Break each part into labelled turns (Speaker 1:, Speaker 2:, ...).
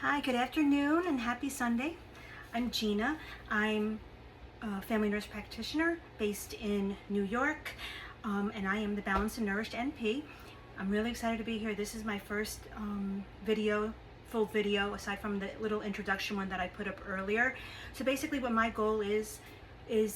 Speaker 1: Hi, good afternoon and happy Sunday. I'm Gina. I'm a family nurse practitioner based in New York, and I am the Balanced Nourished NP. I'm really excited to be here. This is my first full video, aside from the little introduction one that I put up earlier. So basically what my goal is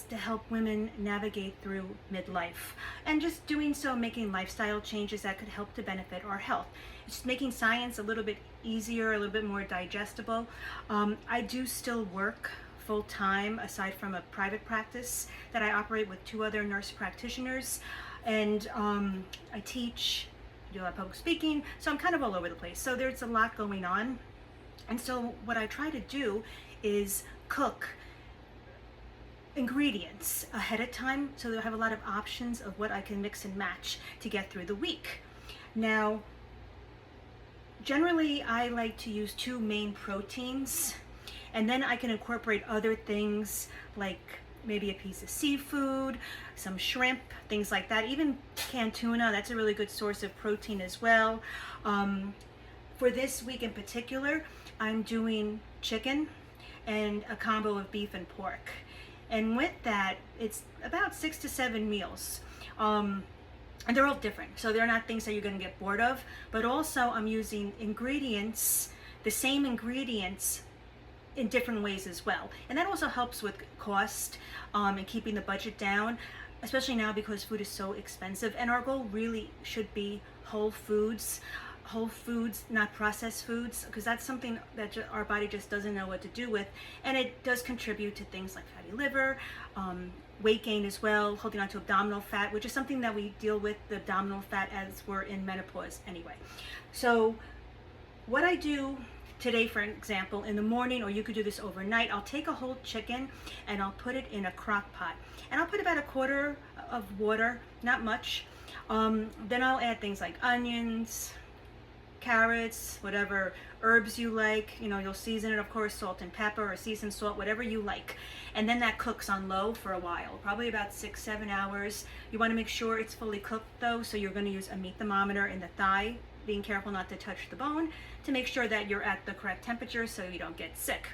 Speaker 1: to help women navigate through midlife, and just doing so, making lifestyle changes that could help to benefit our health. It's just making science a little bit easier, a little bit more digestible. I do still work full-time aside from a private practice that I operate with 2 other nurse practitioners, and I teach, do a lot of public speaking, so I'm kind of all over the place. So there's a lot going on, and so what I try to do is cook ingredients ahead of time so that I have a lot of options of what I can mix and match to get through the week. Now, generally I like to use 2 main proteins, and then I can incorporate other things like maybe a piece of seafood, some shrimp, things like that. Even canned tuna, that's a really good source of protein as well. For this week in particular, I'm doing chicken and a combo of beef and pork. And with that, it's about 6 to 7 meals. And they're all different, so they're not things that you're gonna get bored of, but also I'm using ingredients, the same ingredients, in different ways as well. And that also helps with cost and keeping the budget down, especially now because food is so expensive. And our goal really should be whole foods, not processed foods, because that's something that our body just doesn't know what to do with, and it does contribute to things like fatty liver, weight gain as well, holding on to abdominal fat, which is something that we deal with, the abdominal fat, as we're in menopause anyway. So what I do today, for example, in the morning, or you could do this overnight, I'll take a whole chicken and I'll put it in a crock pot, and I'll put about 1/4 of water, not much. Then I'll add things like onions, carrots, whatever herbs you like. You know, you'll season it, of course, salt and pepper, or seasoned salt, whatever you like. And then that cooks on low for a while, probably about 6-7 hours. You want to make sure it's fully cooked though, so you're going to use a meat thermometer in the thigh, being careful not to touch the bone, to make sure that you're at the correct temperature so you don't get sick.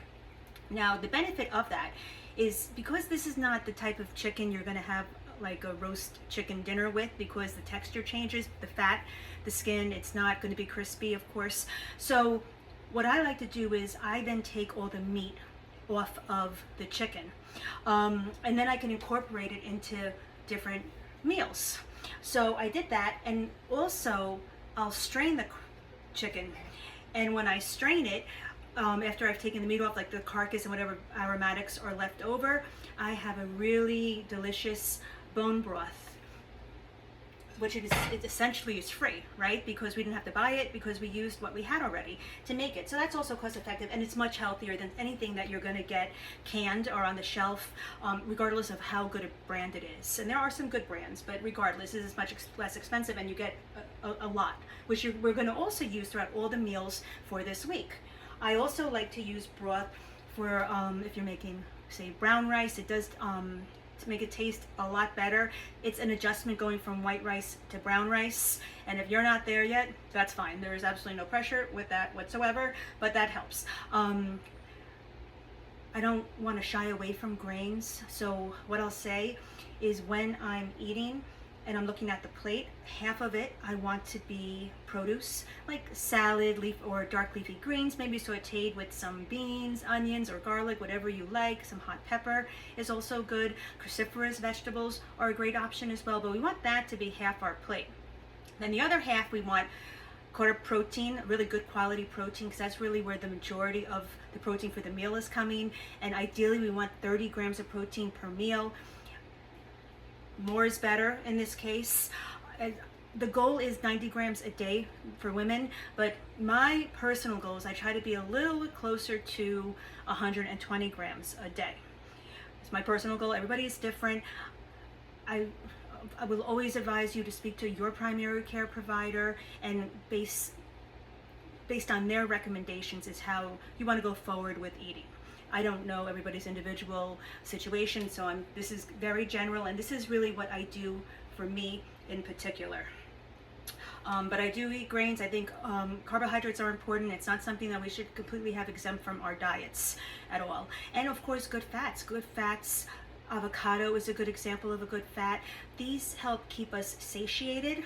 Speaker 1: Now, the benefit of that is, because this is not the type of chicken you're going to have like a roast chicken dinner with, because the texture changes, the fat, the skin, it's not going to be crispy, of course. So what I like to do is I then take all the meat off of the chicken, and then I can incorporate it into different meals. So I did that, and also I'll strain the chicken, and when I strain it, after I've taken the meat off, like the carcass and whatever aromatics are left over, I have a really delicious bone broth, which it essentially is free, right? Because we didn't have to buy it, because we used what we had already to make it. So that's also cost effective, and it's much healthier than anything that you're going to get canned or on the shelf, regardless of how good a brand it is. And there are some good brands, but regardless, it is much less expensive, and you get a lot, which we're going to also use throughout all the meals for this week. I also like to use broth for if you're making, say, brown rice. It does to make it taste a lot better. It's an adjustment going from white rice to brown rice, and if you're not there yet, that's fine. There is absolutely no pressure with that whatsoever, but that helps. I don't want to shy away from grains, so what I'll say is, when I'm eating and I'm looking at the plate, half of it I want to be produce, like salad, leaf or dark leafy greens, maybe sauteed with some beans, onions, or garlic, whatever you like. Some hot pepper is also good. Cruciferous vegetables are a great option as well, but we want that to be half our plate. Then the other half, we want quarter protein, really good quality protein, because that's really where the majority of the protein for the meal is coming. And ideally we want 30 grams of protein per meal. More is better in this case. The goal is 90 grams a day for women, but my personal goal is I try to be a little bit closer to 120 grams a day. It's my personal goal. Everybody is different. I will always advise you to speak to your primary care provider, and based on their recommendations is how you want to go forward with eating. I don't know everybody's individual situation, so this is very general, and this is really what I do for me in particular. But I do eat grains. I think carbohydrates are important. It's not something that we should completely have exempt from our diets at all. And of course, good fats. Good fats. Avocado is a good example of a good fat. These help keep us satiated.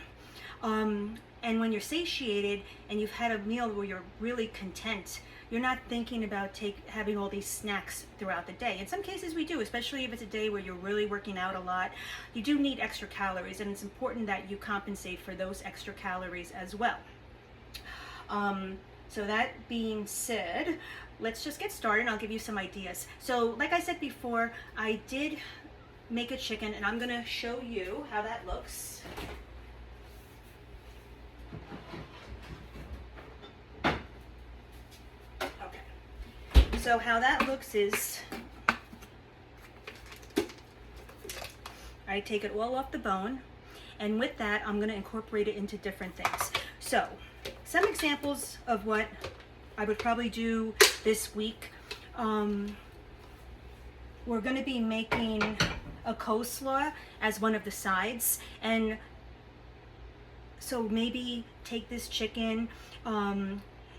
Speaker 1: And when you're satiated and you've had a meal where you're really content, you're not thinking about having all these snacks throughout the day. In some cases we do, especially if it's a day where you're really working out a lot. You do need extra calories, and it's important that you compensate for those extra calories as well. So that being said, let's just get started and I'll give you some ideas. So like I said before, I did make a chicken, and I'm gonna show you how that looks. So how that looks is I take it all off the bone, and with that I'm going to incorporate it into different things. So some examples of what I would probably do this week. We're going to be making a coleslaw as one of the sides, and so maybe take this chicken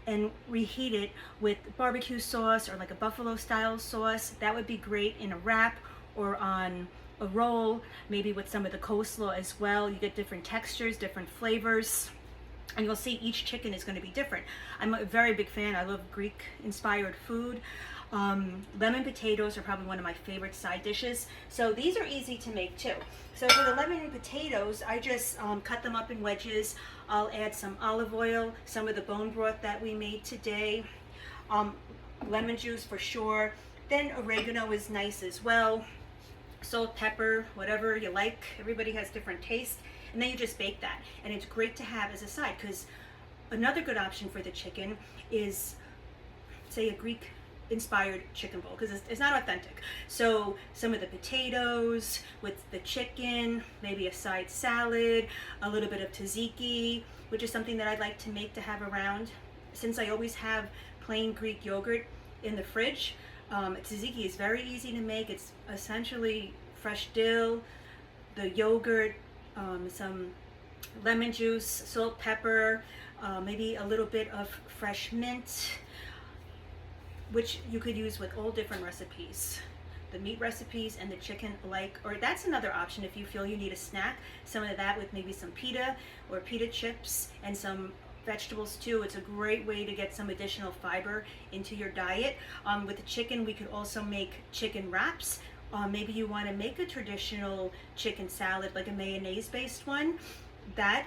Speaker 1: and reheat it with barbecue sauce or like a buffalo style sauce. That would be great in a wrap or on a roll, maybe with some of the coleslaw as well. You get different textures, different flavors, and you'll see each chicken is going to be different. I'm a very big fan. I love Greek inspired food. Lemon potatoes are probably one of my favorite side dishes. So these are easy to make too. So for the lemon potatoes, I just cut them up in wedges. I'll add some olive oil, some of the bone broth that we made today, lemon juice for sure. Then oregano is nice as well. Salt, pepper, whatever you like. Everybody has different taste. And then you just bake that. And it's great to have as a side, because another good option for the chicken is, say, a Greek inspired chicken bowl, because it's not authentic. So some of the potatoes with the chicken, maybe a side salad, a little bit of tzatziki, which is something that I'd like to make to have around. Since I always have plain Greek yogurt in the fridge, tzatziki is very easy to make. It's essentially fresh dill, the yogurt, some lemon juice, salt, pepper, maybe a little bit of fresh mint, which you could use with all different recipes, the meat recipes and the chicken alike. Or that's another option if you feel you need a snack, some of that with maybe some pita or pita chips and some vegetables too. It's a great way to get some additional fiber into your diet. With the chicken, we could also make chicken wraps. Maybe you want to make a traditional chicken salad, like a mayonnaise based one, that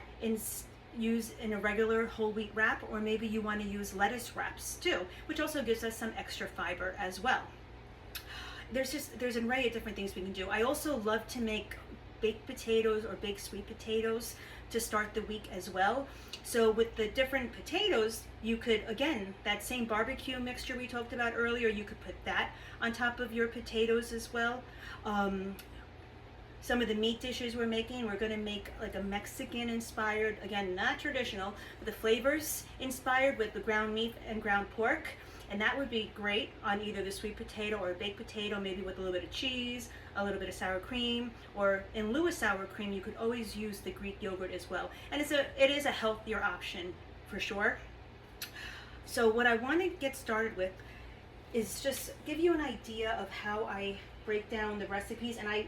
Speaker 1: use in a regular whole wheat wrap, or maybe you want to use lettuce wraps too, which also gives us some extra fiber as well. There's an array of different things we can do. I also love to make baked potatoes or baked sweet potatoes to start the week as well. So with the different potatoes, you could, again, that same barbecue mixture we talked about earlier, you could put that on top of your potatoes as well. Some of the meat dishes we're making, we're going to make like a Mexican inspired, again, not traditional, but the flavors inspired with the ground meat and ground pork. And that would be great on either the sweet potato or a baked potato, maybe with a little bit of cheese, a little bit of sour cream, or in lieu of sour cream, you could always use the Greek yogurt as well. And it is a healthier option for sure. So what I want to get started with is just give you an idea of how I break down the recipes, and I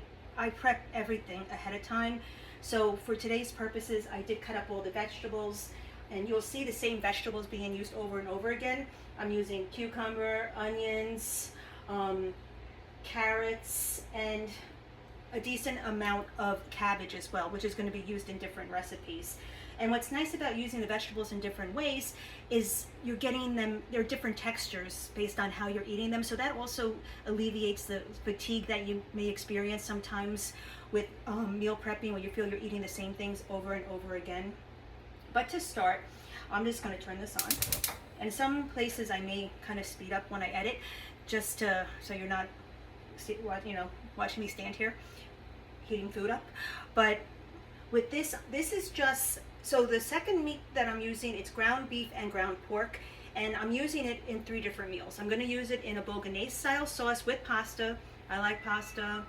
Speaker 1: prep everything ahead of time. So for today's purposes, I did cut up all the vegetables, and you'll see the same vegetables being used over and over again. I'm using cucumber, onions, carrots, and a decent amount of cabbage as well, which is going to be used in different recipes. And what's nice about using the vegetables in different ways is you're getting them, they're different textures based on how you're eating them. So that also alleviates the fatigue that you may experience sometimes with meal prepping, where you feel you're eating the same things over and over again. But to start, I'm just going to turn this on. And some places I may kind of speed up when I edit, just to, so you're not, watching me stand here heating food up. But with this is just, so the second meat that I'm using, it's ground beef and ground pork, and I'm using it in 3 different meals. I'm going to use it in a bolognese style sauce with pasta. I like pasta.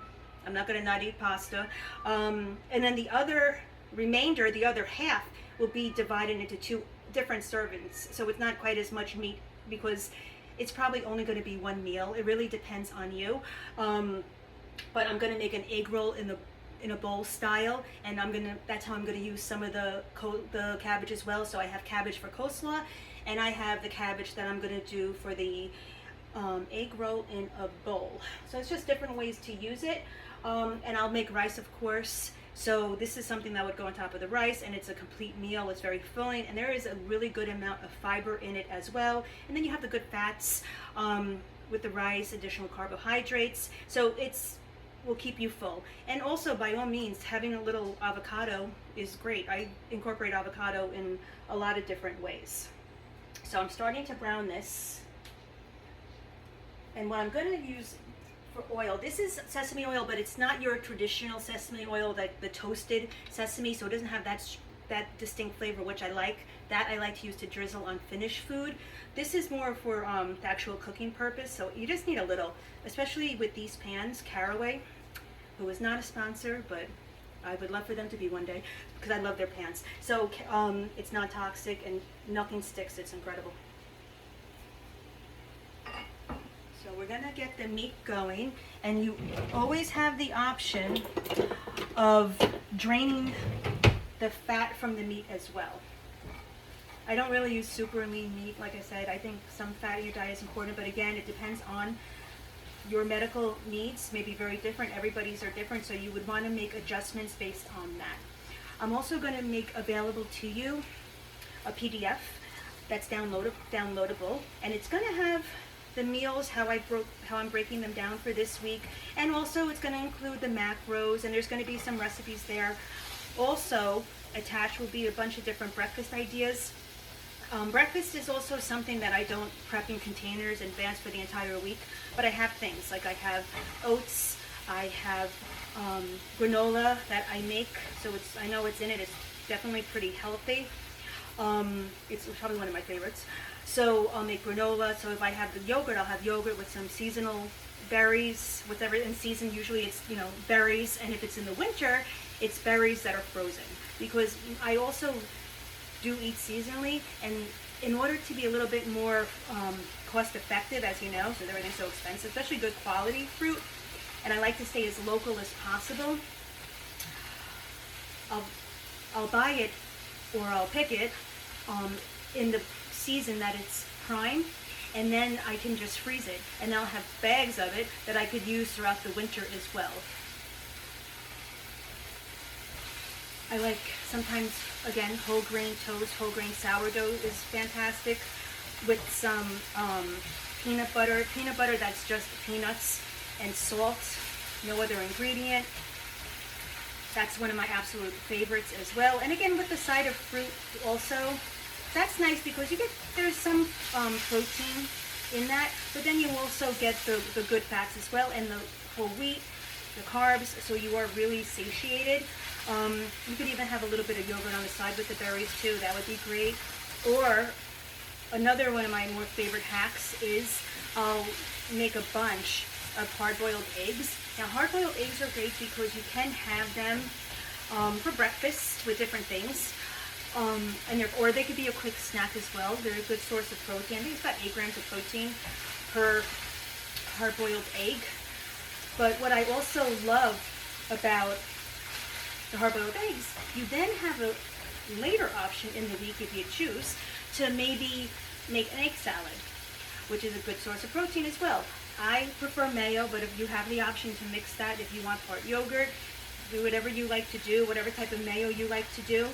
Speaker 1: I'm not going to not eat pasta. And then the other remainder, the other half, will be divided into 2 different servings. So it's not quite as much meat because it's probably only going to be 1 meal. It really depends on you. But I'm going to make an egg roll in a bowl style, and that's how I'm going to use some of the cabbage as well. So I have cabbage for coleslaw, and I have the cabbage that I'm going to do for the egg roll in a bowl. So it's just different ways to use it. And I'll make rice, of course. So this is something that would go on top of the rice, and it's a complete meal. It's very filling, and there is a really good amount of fiber in it as well. And then you have the good fats with the rice, additional carbohydrates. So will keep you full. And also, by all means, having a little avocado is great. I incorporate avocado in a lot of different ways. So I'm starting to brown this. And what I'm going to use for oil, this is sesame oil, but it's not your traditional sesame oil, like the toasted sesame, so it doesn't have that distinct flavor, which I like. That I like to use to drizzle on finished food. This is more for the actual cooking purpose, so you just need a little, especially with these pans. Caraway, who is not a sponsor, but I would love for them to be one day, because I love their pans. So it's not toxic and nothing sticks. It's incredible. So we're gonna get the meat going, and you always have the option of draining the fat from the meat as well. I don't really use super lean meat, like I said. I think some fat in your diet is important, but again, it depends on your medical needs. May be very different. Everybody's are different, so you would want to make adjustments based on that. I'm also going to make available to you a PDF that's downloadable, and it's going to have the meals, how I'm breaking them down for this week, and also it's going to include the macros, and there's going to be some recipes there. Also attached will be a bunch of different breakfast ideas. Breakfast is also something that I don't prep in containers in advance for the entire week, but I have things like I have oats, I have granola that I make, so I know what's in it. It's definitely pretty healthy. It's probably one of my favorites. So I'll make granola. So if I have the yogurt, I'll have yogurt with some seasonal berries. Whatever in season, usually it's berries, and if it's in the winter, it's berries that are frozen. Because I also do eat seasonally, and in order to be a little bit more cost effective, as you know, since everything's so expensive, especially good quality fruit, and I like to stay as local as possible, I'll buy it or I'll pick it in the season that it's prime, and then I can just freeze it, and I'll have bags of it that I could use throughout the winter as well. I like sometimes, again, whole grain toast, whole grain sourdough is fantastic with some peanut butter that's just peanuts and salt, no other ingredient. That's one of my absolute favorites as well. And again, with the side of fruit also, that's nice because there's some protein in that, but then you also get the good fats as well, and the whole wheat, the carbs, so you are really satiated. You could even have a little bit of yogurt on the side with the berries too. That would be great. Or another one of my more favorite hacks is I'll make a bunch of hard-boiled eggs. Now, hard-boiled eggs are great because you can have them for breakfast with different things. Or they could be a quick snack as well. They're a good source of protein. I think it's about 8 grams of protein per hard-boiled egg. But what I also love about the hard-boiled eggs, you then have a later option in the week, if you choose, to maybe make an egg salad, which is a good source of protein as well. I prefer mayo, but if you have the option to mix that, if you want part yogurt, do whatever you like to do, whatever type of mayo you like to do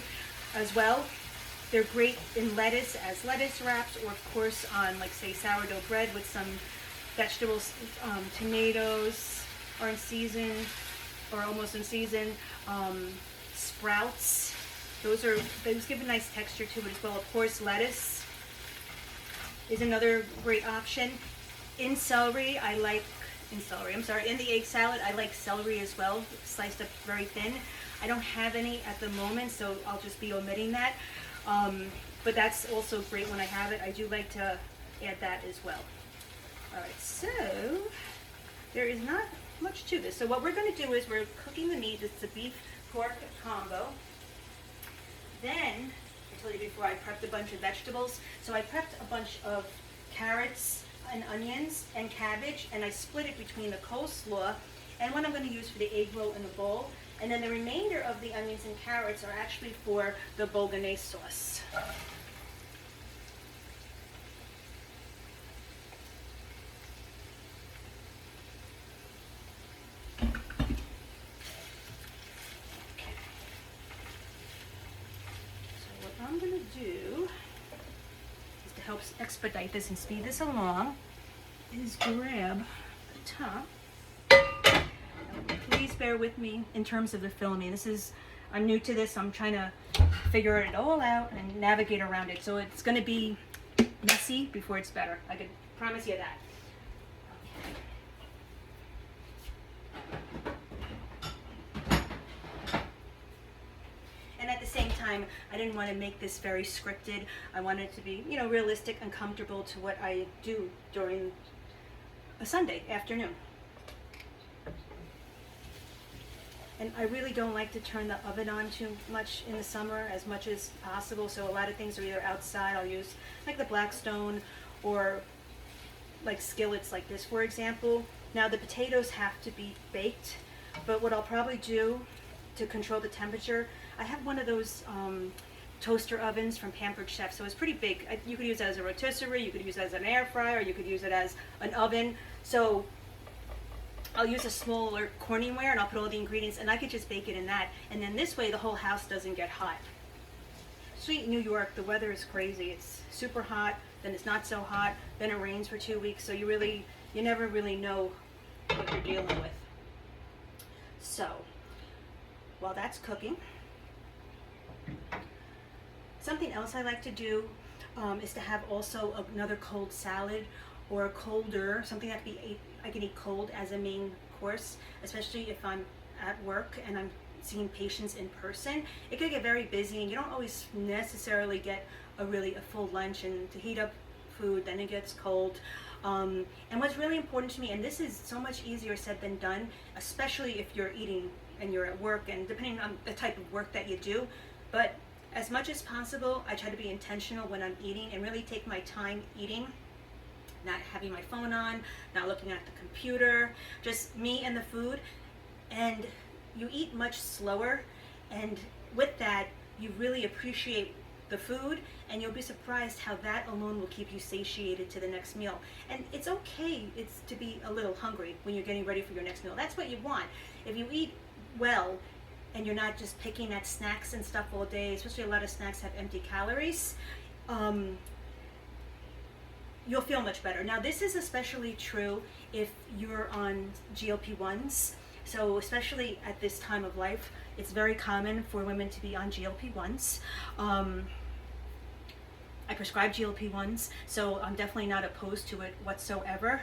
Speaker 1: as well. They're great in lettuce as lettuce wraps, or of course on, like, say, sourdough bread with some vegetables. Tomatoes are in season, or almost in season. Sprouts, those give a nice texture to it as well. Of course, lettuce is another great option. In the egg salad, I like celery as well, sliced up very thin. I don't have any at the moment, so I'll just be omitting that. But that's also great when I have it. I do like to add that as well. All right, so there is not much to this. So what we're going to do is we're cooking the meat. It's a beef pork combo. Then told you before, I prepped a bunch of vegetables. So I prepped a bunch of carrots and onions and cabbage, and I split it between the coleslaw and what I'm going to use for the egg roll in the bowl. And then the remainder of the onions and carrots are actually for the bolognese sauce. I'm going to do is to help expedite this and speed this along is grab the top. Please bear with me in terms of the filming. I'm new to this. I'm trying to figure it all out and navigate around it. So it's going to be messy before it's better. I can promise you that. At the same time, I didn't want to make this very scripted. I wanted it to be, realistic and comfortable to what I do during a Sunday afternoon. And I really don't like to turn the oven on too much in the summer, as much as possible. So a lot of things are either outside. I'll use like the Blackstone or like skillets like this, for example. Now the potatoes have to be baked, but what I'll probably do to control the temperature, I have one of those toaster ovens from Pampered Chef, so it's pretty big. You could use it as a rotisserie, you could use it as an air fryer, you could use it as an oven. So I'll use a smaller Corningware and I'll put all the ingredients and I could just bake it in that. And then this way the whole house doesn't get hot. Sweet New York, the weather is crazy. It's super hot, then it's not so hot, then it rains for 2 weeks, so you never really know what you're dealing with. So while that's cooking, something else I like to do is to have also another cold salad or colder, something that I can eat cold as a main course, especially if I'm at work and I'm seeing patients in person. It could get very busy and you don't always necessarily get a full lunch, and to heat up food, then it gets cold. And what's really important to me, and this is so much easier said than done, especially if you're eating and you're at work and depending on the type of work that you do, but as much as possible, I try to be intentional when I'm eating and really take my time eating, not having my phone on, not looking at the computer, just me and the food. And you eat much slower, and with that, you really appreciate the food, and you'll be surprised how that alone will keep you satiated to the next meal. And it's okay to be a little hungry when you're getting ready for your next meal. That's what you want. If you eat well, and you're not just picking at snacks and stuff all day, especially a lot of snacks have empty calories, you'll feel much better. Now this is especially true if you're on GLP-1s. So especially at this time of life, it's very common for women to be on GLP-1s. I prescribe GLP-1s, so I'm definitely not opposed to it whatsoever.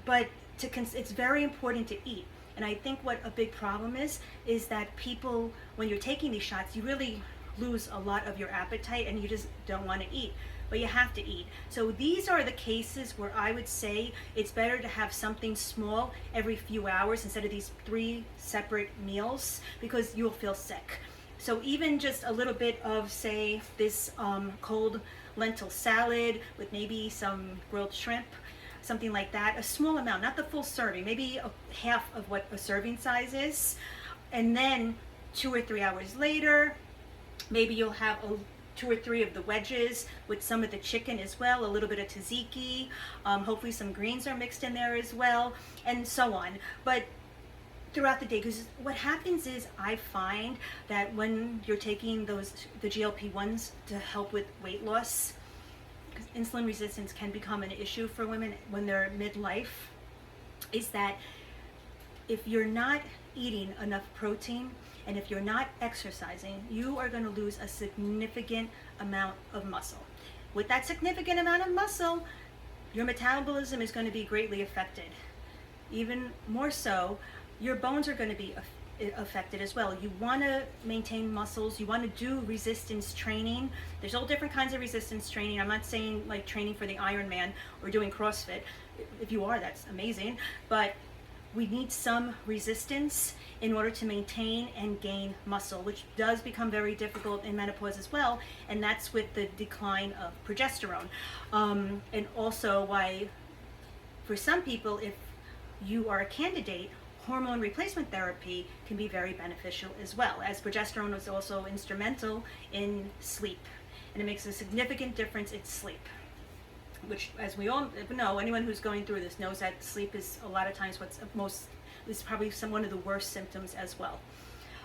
Speaker 1: But it's very important to eat. And I think what a big problem is that people, when you're taking these shots, you really lose a lot of your appetite and you just don't want to eat, but you have to eat. So these are the cases where I would say it's better to have something small every few hours instead of these 3 separate meals, because you'll feel sick. So even just a little bit of, say, this cold lentil salad with maybe some grilled shrimp, something like that, a small amount, not the full serving, maybe half of what a serving size is. And then 2 or 3 hours later, maybe you'll have 2 or 3 of the wedges with some of the chicken as well, a little bit of tzatziki, hopefully some greens are mixed in there as well, and so on. But throughout the day, because what happens is I find that when you're taking the GLP-1s to help with weight loss, because insulin resistance can become an issue for women when they're midlife, is that if you're not eating enough protein and if you're not exercising, you are going to lose a significant amount of muscle. With that significant amount of muscle, your metabolism is going to be greatly affected. Even more so, your bones are going to be affected as well. You want to maintain muscles, you want to do resistance training. There's all different kinds of resistance training. I'm not saying like training for the Ironman or doing CrossFit. If you are, that's amazing. But we need some resistance in order to maintain and gain muscle, which does become very difficult in menopause as well, and that's with the decline of progesterone. And also why, for some people, if you are a candidate, hormone replacement therapy can be very beneficial as well, as progesterone is also instrumental in sleep, and it makes a significant difference in sleep, which, as we all know, anyone who's going through this knows that sleep is a lot of times is probably one of the worst symptoms as well.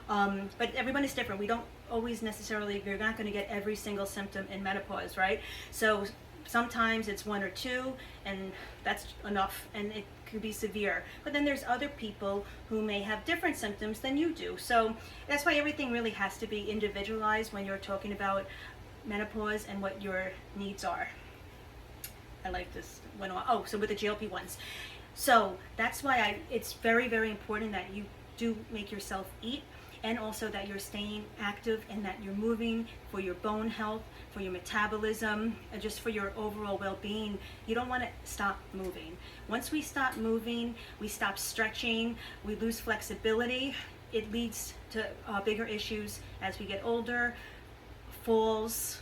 Speaker 1: But everyone is different. We don't always necessarily, you're not going to get every single symptom in menopause, right? So sometimes it's one or two, and that's enough, and it could be severe. But then there's other people who may have different symptoms than you do. So that's why everything really has to be individualized when you're talking about menopause and what your needs are. I like this one. Oh, so with the GLP-1s. So that's why it's very, very important that you do make yourself eat, and also that you're staying active and that you're moving for your bone health, for your metabolism, and just for your overall well-being. You don't want to stop moving. Once we stop moving, we stop stretching, we lose flexibility. It leads to bigger issues as we get older, falls,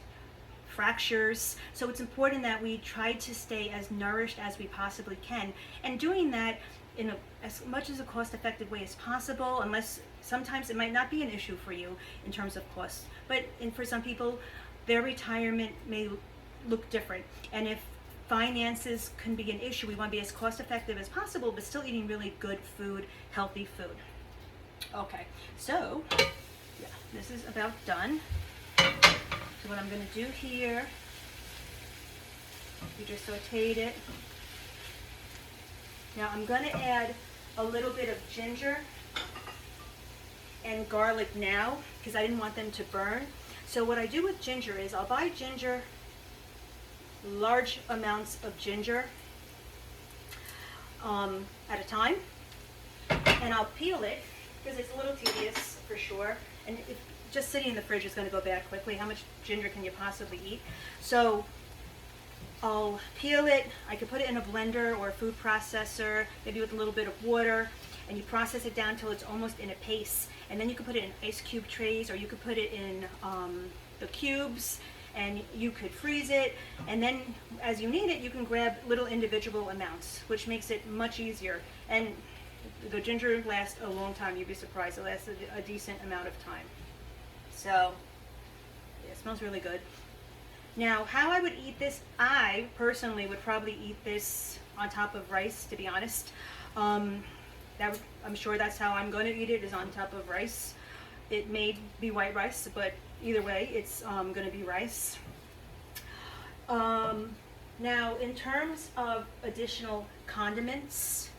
Speaker 1: fractures. So it's important that we try to stay as nourished as we possibly can, and doing that in as much as a cost-effective way as possible, unless sometimes it might not be an issue for you in terms of cost, but for some people their retirement may look different, and if finances can be an issue, we want to be as cost-effective as possible but still eating really good food, healthy food. Okay, so yeah, this is about done. So what I'm going to do here, you just sauteed it. Now I'm going to add a little bit of ginger and garlic now, because I didn't want them to burn. So what I do with ginger is I'll buy ginger, large amounts of ginger at a time, and I'll peel it because it's a little tedious for sure, and just sitting in the fridge is going to go bad quickly. How much ginger can you possibly eat? So I'll peel it. I could put it in a blender or a food processor, maybe with a little bit of water, and you process it down until it's almost in a paste. And then you can put it in ice cube trays, or you could put it in the cubes, and you could freeze it. And then as you need it, you can grab little individual amounts, which makes it much easier. And the ginger lasts a long time. You'd be surprised. It lasts a decent amount of time. So yeah, it smells really good. Now, how I would eat this, I personally would probably eat this on top of rice, to be honest. I'm sure that's how I'm going to eat it, is on top of rice. It may be white rice, but either way, it's going to be rice. Now, in terms of additional condiments,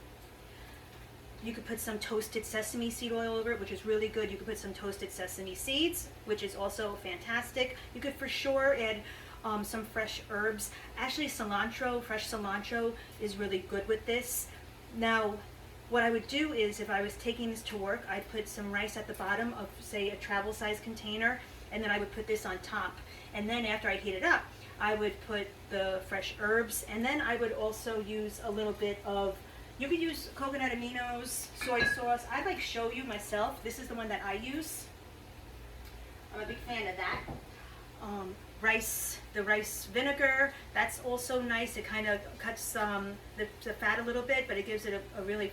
Speaker 1: you could put some toasted sesame seed oil over it, which is really good. You could put some toasted sesame seeds, which is also fantastic. You could for sure add some fresh herbs. Actually, cilantro, fresh cilantro is really good with this. Now, what I would do is, if I was taking this to work, I'd put some rice at the bottom of, say, a travel size container, and then I would put this on top. And then after I heat it up, I would put the fresh herbs, and then I would also use a little bit of, you could use coconut aminos, soy sauce. I like shoyu myself. This is the one that I use. I'm a big fan of that. The rice vinegar, that's also nice. It kind of cuts the fat a little bit, but it gives it a really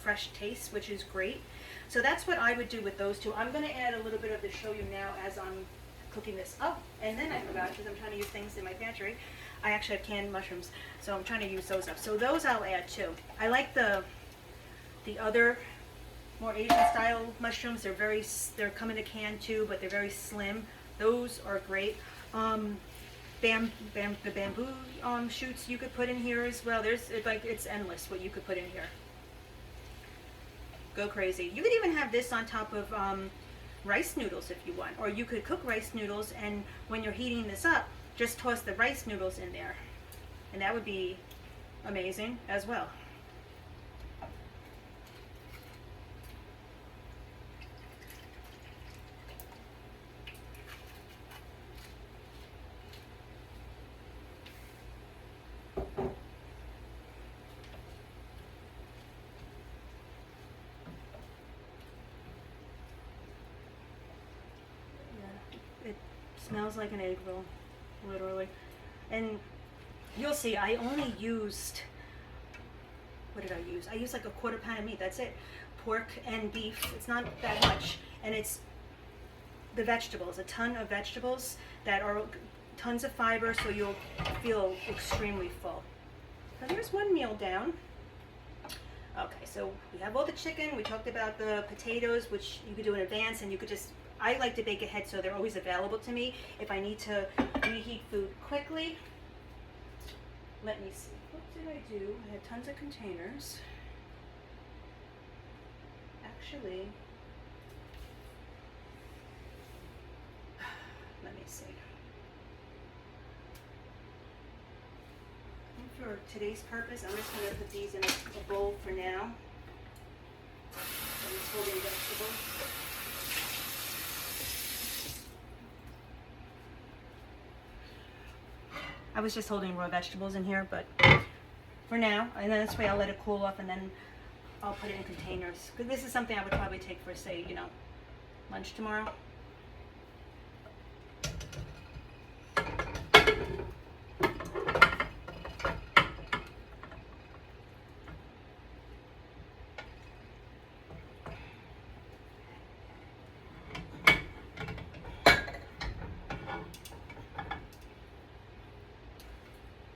Speaker 1: fresh taste, which is great. So that's what I would do with those two. I'm going to add a little bit of the shoyu now as I'm cooking this. Oh, and then I forgot, because I'm trying to use things in my pantry. I actually have canned mushrooms, so I'm trying to use those up. So those I'll add too. I like the other more Asian style mushrooms. They're come in a can too, but they're very slim. Those are great. The bamboo shoots you could put in here as well. It's endless what you could put in here. Go crazy. You could even have this on top of rice noodles if you want, or you could cook rice noodles, and when you're heating this up, just toss the rice noodles in there, and that would be amazing as well. Smells like an egg roll, literally. And you'll see, I only used, what did I use? I used like a 1/4 pound of meat, that's it. Pork and beef, it's not that much. And it's the vegetables, a ton of vegetables that are tons of fiber, so you'll feel extremely full. So there's one meal down. Okay, so we have all the chicken. We talked about the potatoes, which you could do in advance, and you could just, I like to bake ahead so they're always available to me if I need to reheat food quickly. Let me see, what did I do? I had tons of containers. Actually, let me see. For today's purpose, I'm just going to put these in a bowl for now. I'm just holding vegetables. I was just holding raw vegetables in here, but for now, and then this way I'll let it cool off and then I'll put it in containers. Because this is something I would probably take for, say, you know, lunch tomorrow.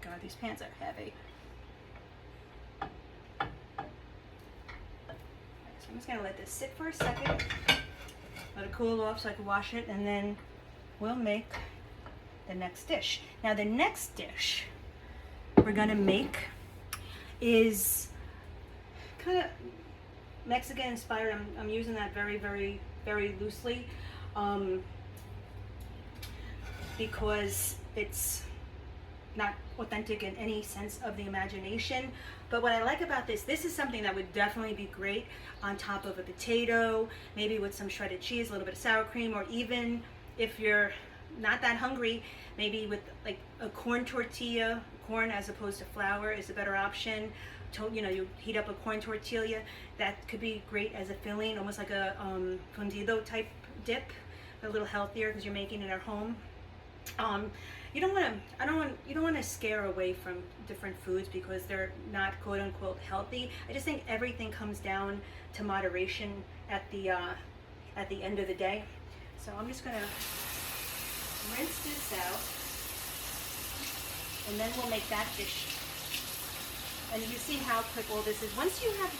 Speaker 1: God, these pans are heavy. So I'm just gonna let this sit for a second, let it cool off so I can wash it, and then we'll make the next dish. Now the next dish we're gonna make is kind of Mexican inspired. I'm using that very, very, very loosely because it's not authentic in any sense of the imagination. But what I like about this is something that would definitely be great on top of a potato, maybe with some shredded cheese, a little bit of sour cream, or even if you're not that hungry, maybe with like a corn tortilla. Corn as opposed to flour is a better option. You know, you heat up a corn tortilla, that could be great as a filling, almost like a fundido type dip, a little healthier because you're making it at home. You don't want to scare away from different foods because they're not quote unquote healthy. I just think everything comes down to moderation at the end of the day. So I'm just gonna rinse this out, and then we'll make that dish. And you see how quick all this is. Once you have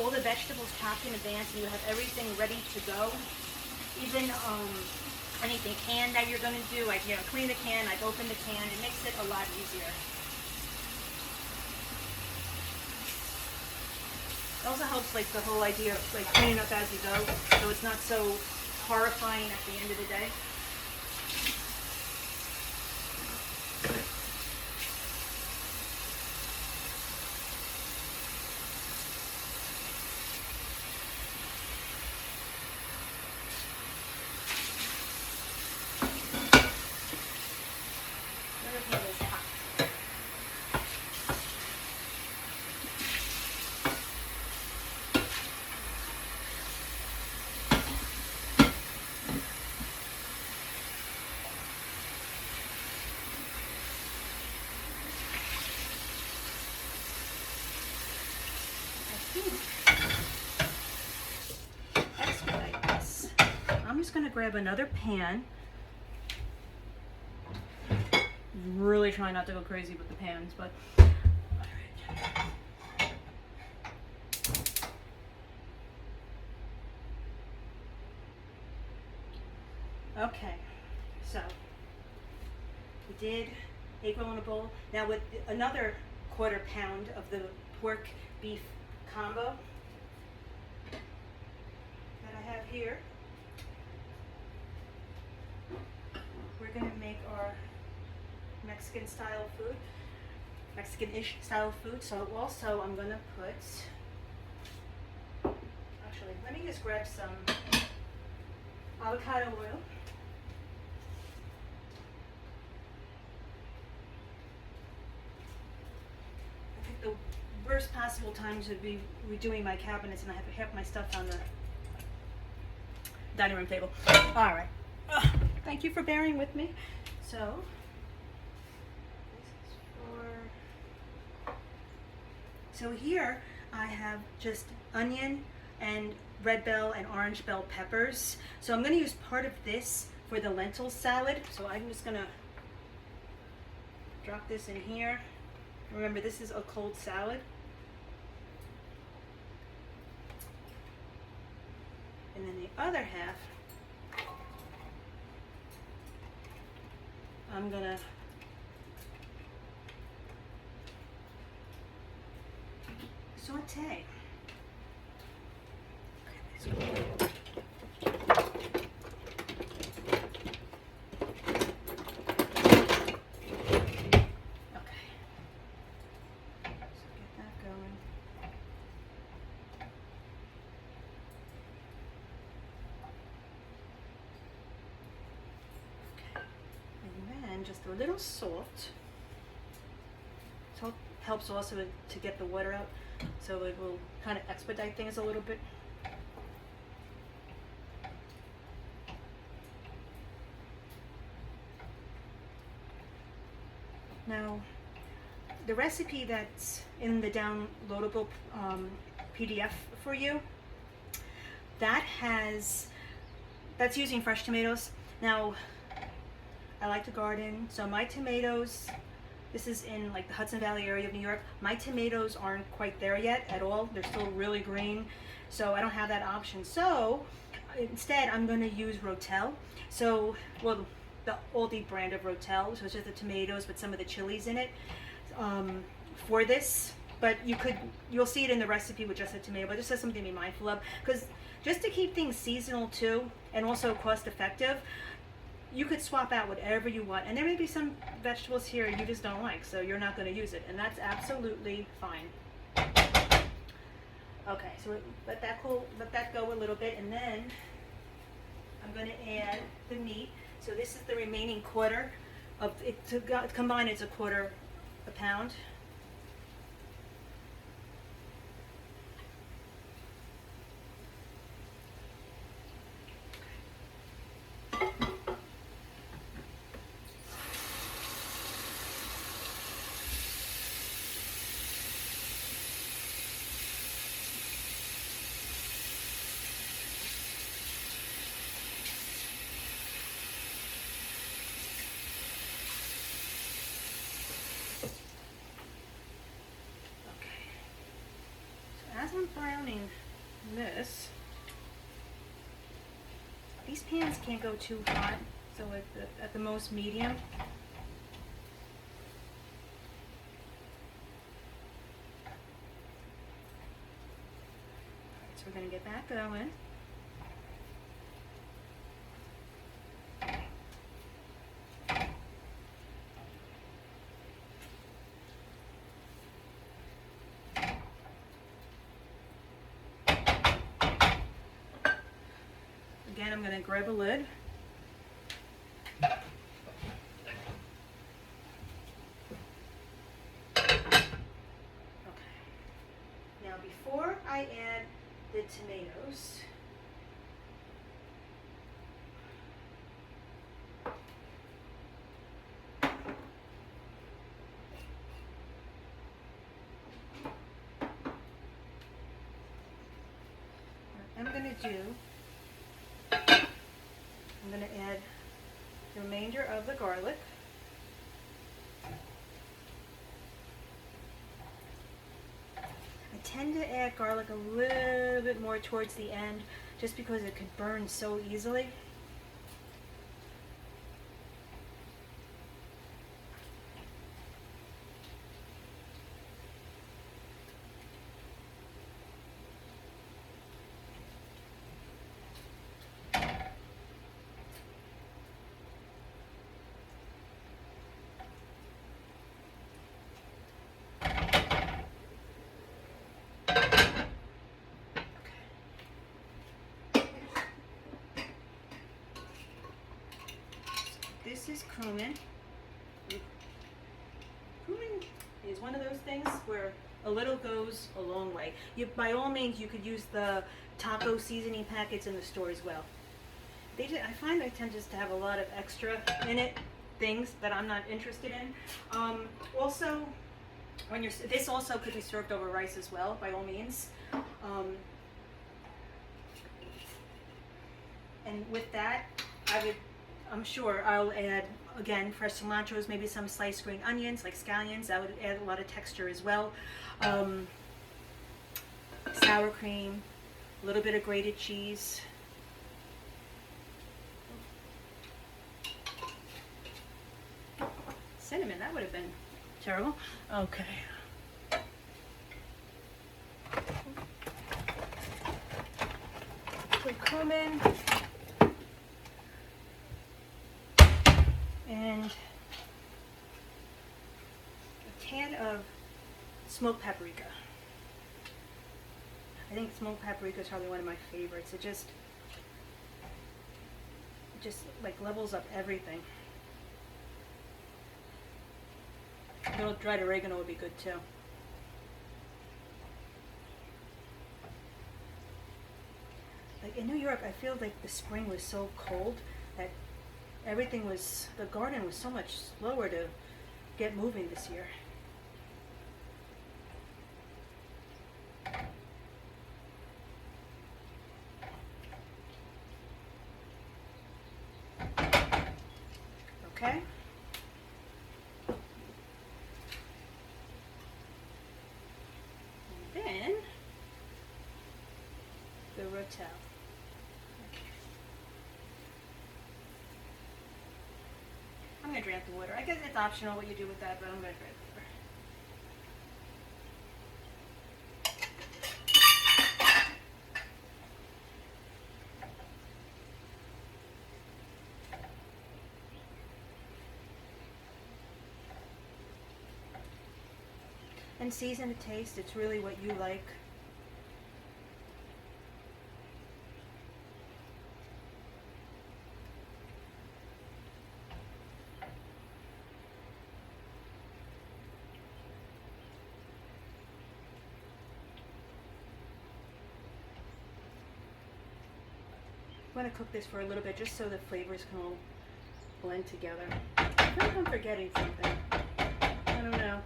Speaker 1: all the vegetables chopped in advance and you have everything ready to go, even anything canned that you're going to do, like, you know, clean the can, like open the can, it makes it a lot easier. It also helps, like, the whole idea of like cleaning up as you go, so it's not so horrifying at the end of the day. Expedite this. I'm just going to grab another pan. Really trying not to go crazy with the pans, but all right. Okay, so we did egg roll in a bowl. Now with another 1/4 pound of the pork beef combo that I have here, we're going to make our Mexican style food, Mexican-ish style food. So also I'm going to put, actually let me just grab some avocado oil. I think the worst possible times would be redoing my cabinets and I have to have my stuff on the dining room table. All right, Thank you for bearing with me. So, this is so here I have just onion and red bell and orange bell peppers. So I'm going to use part of this for the lentil salad. So I'm just going to drop this in here. Remember, this is a cold salad. And then the other half, I'm gonna saute. Just a little salt. Salt helps also to get the water out, so it will kind of expedite things a little bit. Now, the recipe that's in the downloadable PDF for you, that's using fresh tomatoes. Now, I like to garden, so my tomatoes, this is in like the Hudson Valley area of New York, my tomatoes aren't quite there yet at all. They're still really green, so I don't have that option. So instead, I'm going to use Rotel. So, well, the Aldi brand of Rotel, so it's just the tomatoes with some of the chilies in it for this. But you'll see it in the recipe with just a tomato, but just something to be mindful of, because just to keep things seasonal too, and also cost effective, you could swap out whatever you want, and there may be some vegetables here you just don't like, so you're not going to use it, and that's absolutely fine. Okay, so let that go a little bit, and then I'm going to add the meat. So this is the remaining quarter of it. Combined, it's a quarter a pound. As I'm browning this, these pans can't go too hot, so at the most medium. So we're going to get that going. Again, I'm going to grab a lid. Okay. Now, before I add the tomatoes, what I'm going to do, I'm going to add the remainder of the garlic. I tend to add garlic a little bit more towards the end just because it could burn so easily. This is cumin. Cumin is one of those things where a little goes a long way. By all means, you could use the taco seasoning packets in the store as well. I find they tend just to have a lot of extra in it, things that I'm not interested in. Also, this also could be served over rice as well, by all means. And with that, I'm sure I'll add, again, fresh cilantros, maybe some sliced green onions, like scallions. That would add a lot of texture as well. Sour cream, a little bit of grated cheese. Cinnamon, that would have been terrible. Okay. Put cumin. And a tad of smoked paprika. I think smoked paprika is probably one of my favorites. It just like levels up everything. A little dried oregano would be good too. Like in New York, I feel like the spring was so cold that the garden was so much slower to get moving this year. Okay. And then the rotel. I'm going to drain the water. I guess it's optional what you do with that, but I'm going to drain the water. And season to taste. It's really what you like. I'm going to cook this for a little bit just so the flavors can all blend together. I feel like I'm forgetting something. I don't know.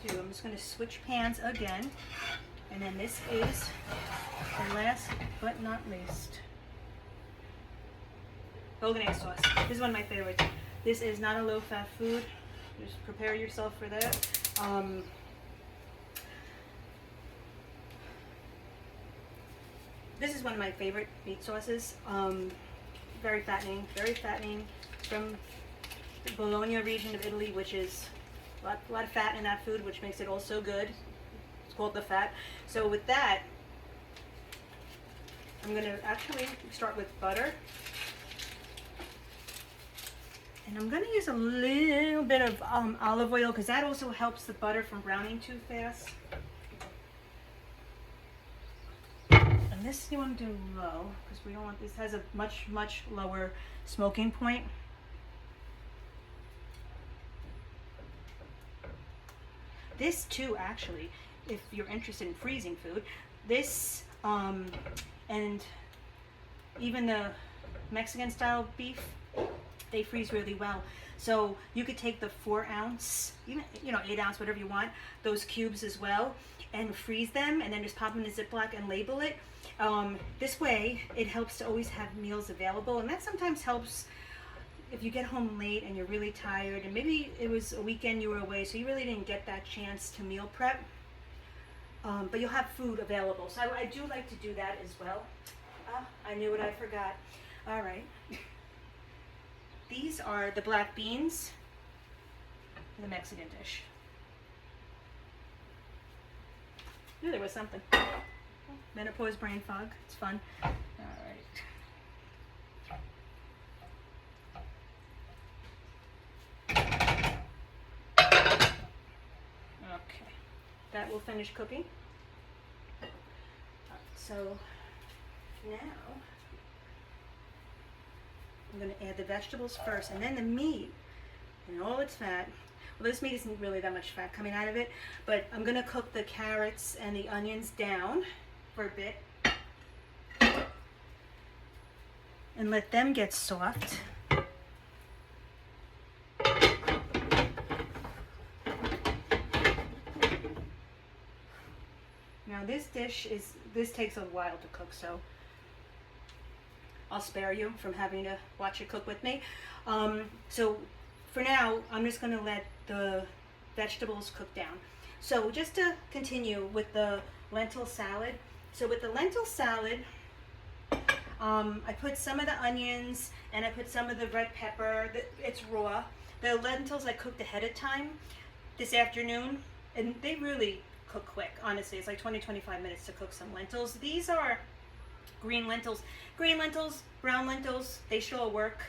Speaker 1: I'm just going to switch pans again, and then this is the last but not least, bolognese sauce. This is one of my favorites. This is not a low-fat food. Just prepare yourself for that. This is one of my favorite meat sauces. Very fattening from the Bologna region of Italy, which is a lot of fat in that food, which makes it also good. It's called the fat. So with that, I'm going to actually start with butter. And I'm going to use a little bit of olive oil because that also helps the butter from browning too fast. And this you want to do low because we don't want, this has a much lower smoking point. This too, actually, if you're interested in freezing food, this and even the Mexican style beef, they freeze really well. So you could take the 4 ounce, even 8 ounce, whatever you want, those cubes as well, and freeze them, and then just pop them in a Ziploc and label it. This way, it helps to always have meals available, and that sometimes helps if you get home late and you're really tired, and maybe it was a weekend you were away, so you really didn't get that chance to meal prep. But you'll have food available. So I do like to do that as well. I knew what I forgot. All right. These are the black beans, the Mexican dish. Knew there was something. Menopause brain fog. It's fun. All right. Okay. That will finish cooking. So now I'm going to add the vegetables first, and then the meat and all its fat. Well, this meat isn't really that much fat coming out of it, but I'm gonna cook the carrots and the onions down for a bit and let them get soft. Now this takes a while to cook, so I'll spare you from having to watch it cook with me. So for now, I'm just going to let the vegetables cook down. So just to continue with the lentil salad. So with the lentil salad, I put some of the onions and I put some of the red pepper. It's raw. The lentils I cooked ahead of time this afternoon, and they really cook quick, honestly. It's like 20-25 minutes to cook some lentils. These are green lentils, brown lentils, they sure work.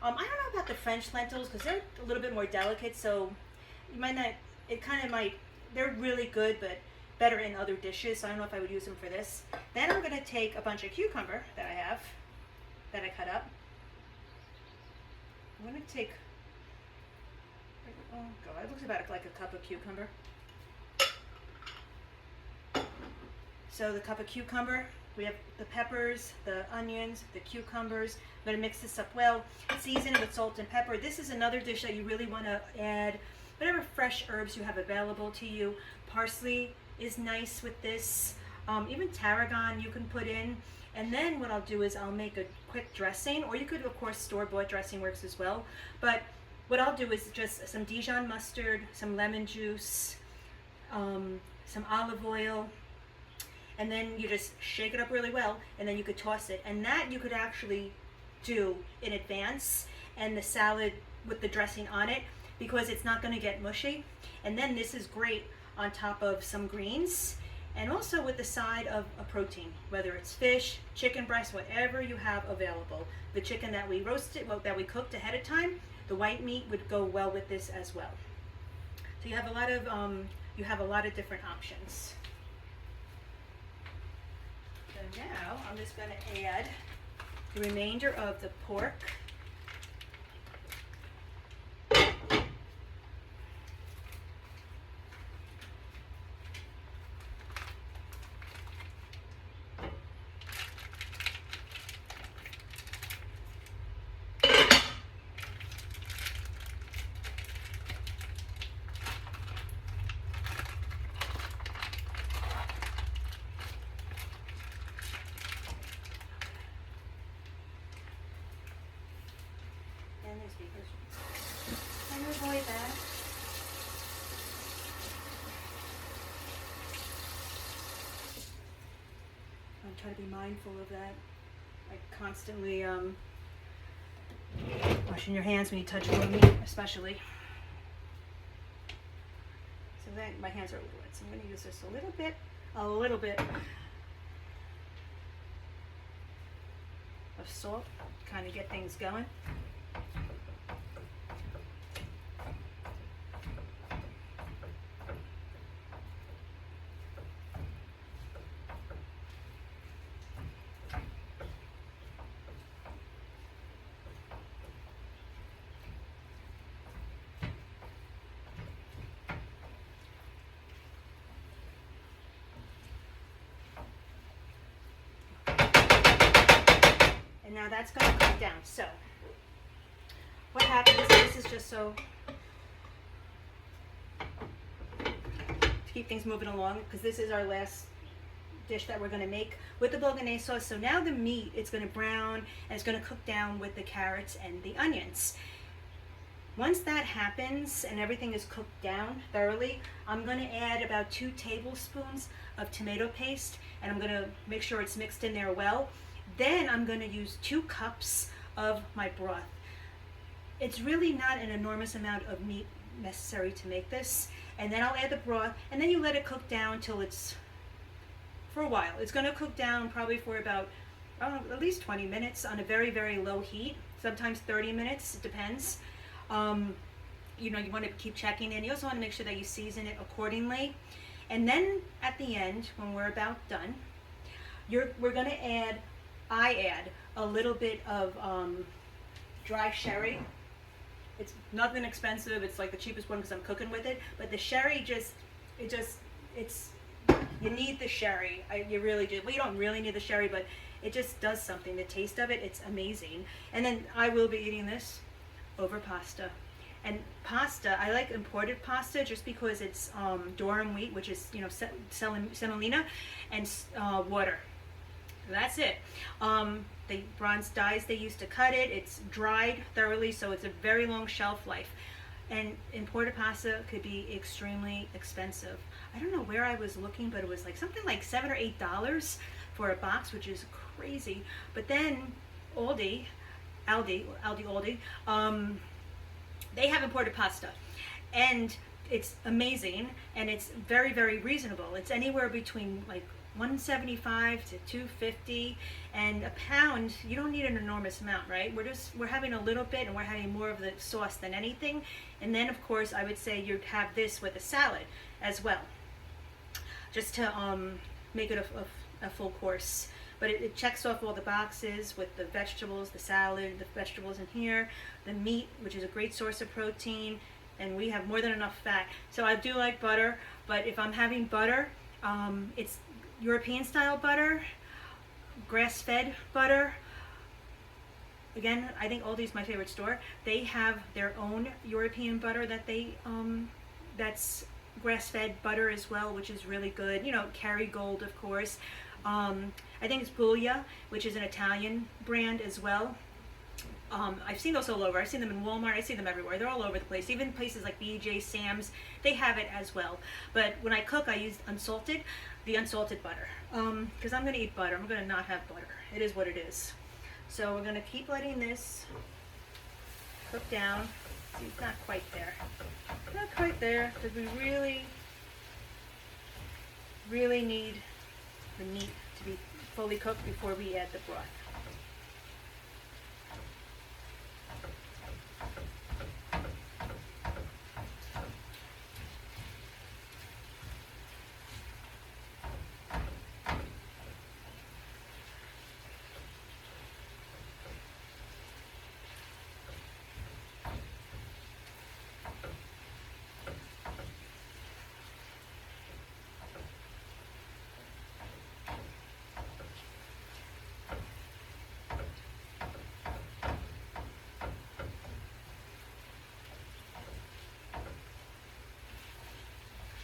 Speaker 1: I don't know about the French lentils because they're a little bit more delicate, so you might not, they're really good, but better in other dishes, so I don't know if I would use them for this. Then I'm going to take a bunch of cucumber that I have, that I cut up. I'm going to take, oh god, it looks about like a cup of cucumber. So the cup of cucumber, we have the peppers, the onions, the cucumbers. I'm going to mix this up well, season it with salt and pepper. This is another dish that you really want to add whatever fresh herbs you have available to you. Parsley is nice with this. Even tarragon you can put in. And then what I'll do is I'll make a quick dressing, or you could, of course, store-bought dressing works as well. But what I'll do is just some Dijon mustard, some lemon juice, some olive oil, and then you just shake it up really well, and then you could toss it. And that you could actually do in advance, and the salad with the dressing on it, because it's not going to get mushy. And then this is great on top of some greens, and also with the side of a protein, whether it's fish, chicken breast, whatever you have available. The chicken that we roasted, well, that we cooked ahead of time, the white meat would go well with this as well. So you have a lot of different options. So now I'm just going to add the remainder of the pork. And avoid that. I'm trying to be mindful of that. Like constantly washing your hands when you touch raw meat, especially. So that my hands are a little wet, so I'm going to use this a little bit of salt, kind of get things going. And now that's going to cook down. So what happens, this is just so to keep things moving along, because this is our last dish that we're going to make with the bolognese sauce. So now the meat, it's going to brown and it's going to cook down with the carrots and the onions. Once that happens and everything is cooked down thoroughly, I'm going to add about 2 tablespoons of tomato paste, and I'm going to make sure it's mixed in there well. Then I'm going to use 2 cups of my broth. It's really not an enormous amount of meat necessary to make this. And then I'll add the broth, and then you let it cook down till it's, for a while. It's going to cook down probably for about at least 20 minutes on a very, very low heat. Sometimes 30 minutes, it depends. You know, you want to keep checking in. You also want to make sure that you season it accordingly. And then at the end, when we're about done, we're going to add, I add a little bit of dry sherry it's nothing expensive. It's like the cheapest one because I'm cooking with it. But the sherry it's, you need the sherry. You really do. Well, you don't really need the sherry, but it just does something. The taste of it, it's amazing. And then I will be eating this over pasta. And pasta, I like imported pasta just because it's durum wheat, which is, you know, semolina, and water. That's it. The bronze dyes they use to cut it, it's dried thoroughly, so it's a very long shelf life. And imported pasta could be extremely expensive. I don't know where I was looking, but it was like something like $7 or $8 for a box, which is crazy. But then Aldi, they have imported pasta, and it's amazing, and it's very, very reasonable. It's anywhere between like $175 to $250, and a pound, you don't need an enormous amount, right? We're having a little bit, and we're having more of the sauce than anything. And then of course I would say you'd have this with a salad as well, just to make it a full course. But it checks off all the boxes with the vegetables, the salad, the vegetables in here, the meat, which is a great source of protein, and we have more than enough fat. So I do like butter, but if I'm having butter, it's European style butter, grass-fed butter. Again, I think Aldi's my favorite store. They have their own European butter that they that's grass-fed butter as well, which is really good. You know, Kerrygold, of course. I think it's Puglia, which is an Italian brand as well. I've seen those all over. I've seen them in Walmart. I see them everywhere. They're all over the place. Even places like BJ, Sam's, they have it as well. But when I cook, I use the unsalted butter. Because I'm going to eat butter. I'm going to not have butter. It is what it is. So we're going to keep letting this cook down. See, it's not quite there. Not quite there, because we really, really need the meat to be fully cooked before we add the broth.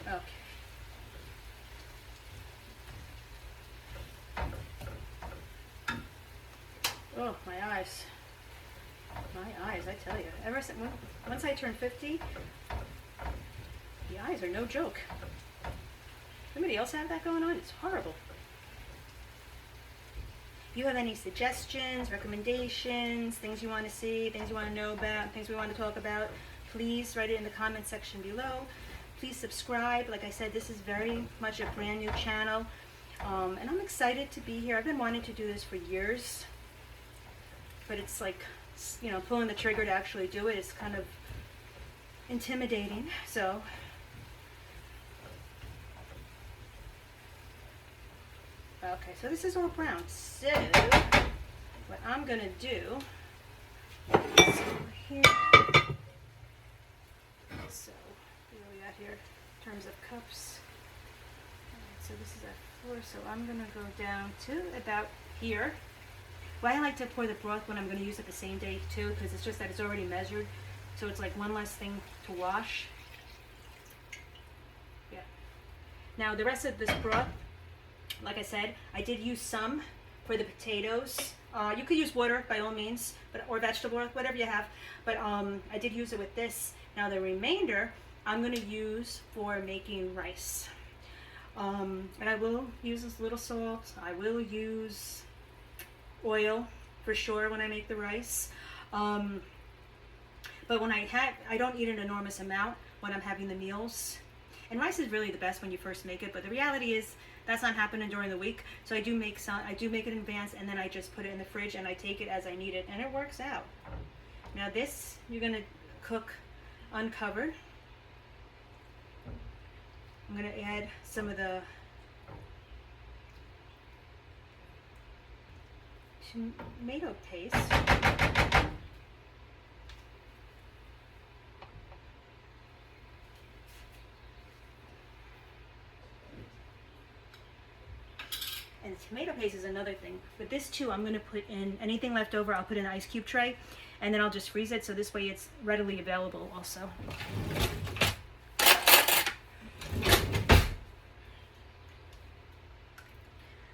Speaker 1: Okay. Oh, my eyes. My eyes, I tell you. Once I turn 50, the eyes are no joke. Anybody else have that going on? It's horrible. If you have any suggestions, recommendations, things you want to see, things you want to know about, things we want to talk about, please write it in the comment section below. Please subscribe. Like I said, this is very much a brand new channel, and I'm excited to be here. I've been wanting to do this for years, but it's like, you know, pulling the trigger to actually do it is kind of intimidating. So okay, so this is all brown. So what I'm gonna do is over here. So what do we got here in terms of cups? Alright, so this is at 4, so I'm gonna go down to about here. Why I like to pour the broth when I'm going to use it the same day too, because it's just that it's already measured, so it's like one less thing to wash. Yeah. Now the rest of this broth, like I said, I did use some for the potatoes. You could use water by all means, or vegetable broth, whatever you have. But I did use it with this. Now the remainder I'm going to use for making rice, and I will use a little salt. I will use oil for sure when I make the rice, but when I don't eat an enormous amount when I'm having the meals. And rice is really the best when you first make it, but the reality is that's not happening during the week. So I do make it in advance, and then I just put it in the fridge and I take it as I need it, and it works out. Now this you're gonna cook uncovered. I'm gonna add some of the tomato paste. And tomato paste is another thing. But this too, I'm going to put in anything left over. I'll put in an ice cube tray, and then I'll just freeze it. So this way it's readily available also.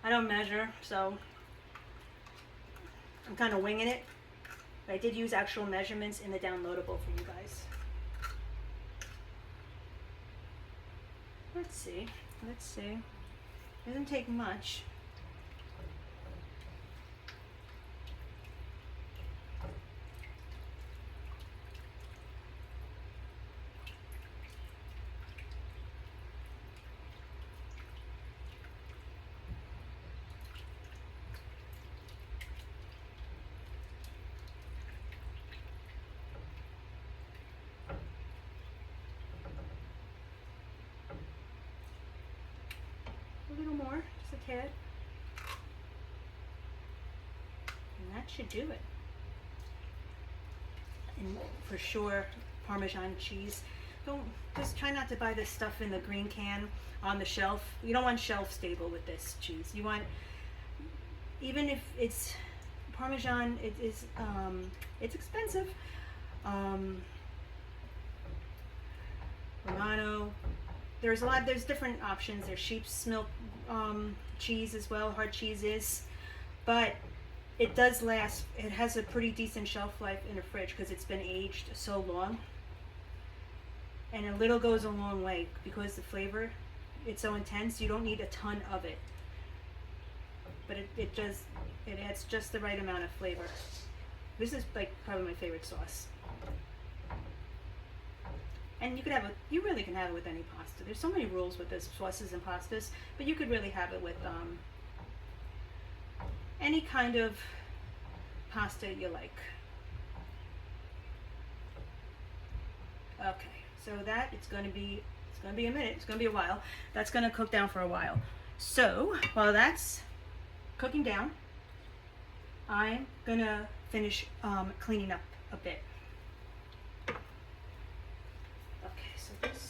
Speaker 1: I don't measure, so I'm kind of winging it. But I did use actual measurements in the downloadable for you guys. Let's see. Let's see. Doesn't take much. A little more, just a tad. And that should do it. And for sure, Parmesan cheese. Just try not to buy this stuff in the green can on the shelf. You don't want shelf stable with this cheese. You want, even if it's Parmesan, it's expensive. Romano. There's different options. There's sheep's milk cheese as well, hard cheeses, but it does last. It has a pretty decent shelf life in the fridge because it's been aged so long. And a little goes a long way because the flavor, it's so intense. You don't need a ton of it, but it adds just the right amount of flavor. This is like probably my favorite sauce. And you really can have it with any pasta. There's so many rules with this sauces and pastas, but you could really have it with any kind of pasta you like. Okay, so it's going to be a minute. It's going to be a while. That's going to cook down for a while. So while that's cooking down, I'm going to finish cleaning up a bit. This.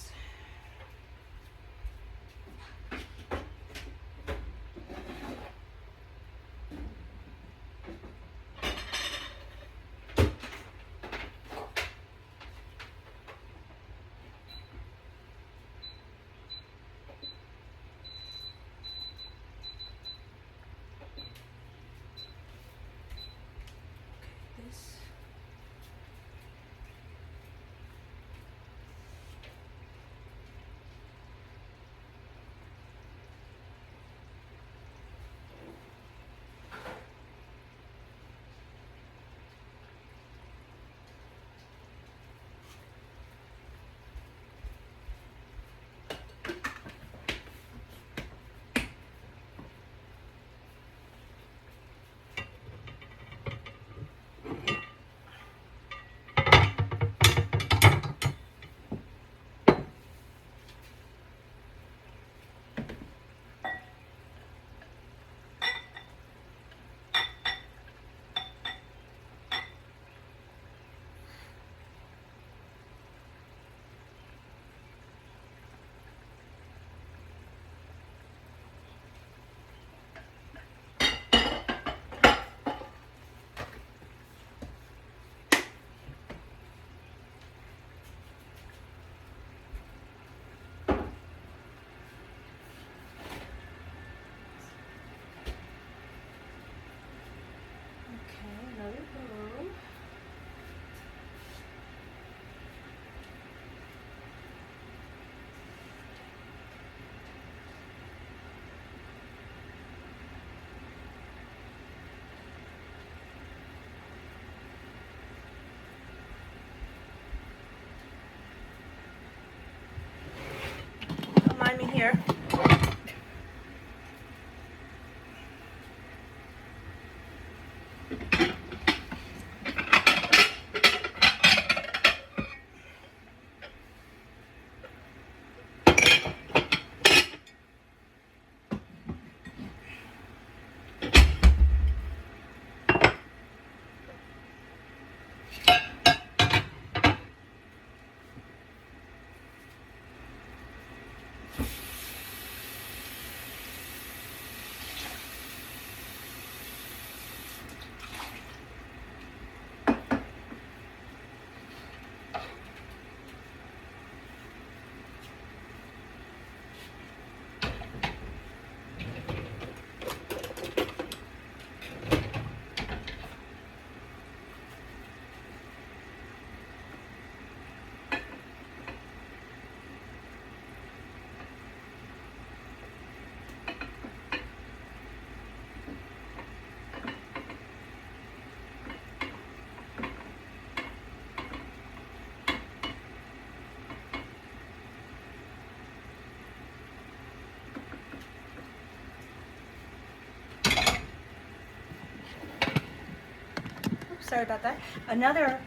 Speaker 1: Sorry about that. Another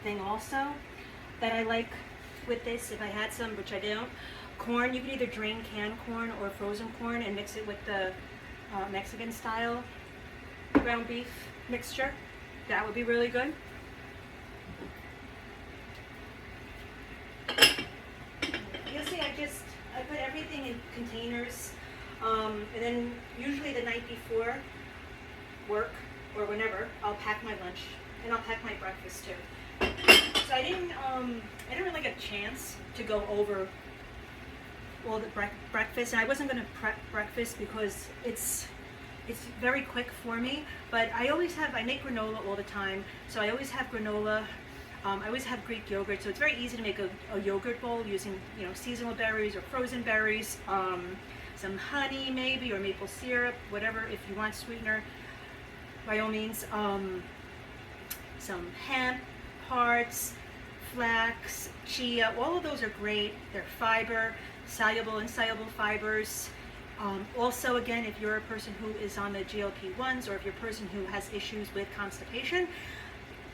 Speaker 1: thing also that I like with this, if I had some, which I don't, corn. You can either drain canned corn or frozen corn and mix it with the Mexican style ground beef mixture. That would be really good. You'll see I put everything in containers, and then usually the night before work or whenever, I'll pack my lunch and I'll pack my breakfast too. So I didn't really get a chance to go over all the breakfast, and I wasn't going to prep breakfast because it's very quick for me. But I make granola all the time, so I always have granola. I always have Greek yogurt, so it's very easy to make a yogurt bowl using seasonal berries or frozen berries, some honey maybe, or maple syrup, whatever. If you want sweetener, by all means. Some hemp parts, flax, chia, all of those are great. They're fiber, soluble, insoluble fibers. Also, again, if you're a person who is on the GLP-1s, or if you're a person who has issues with constipation,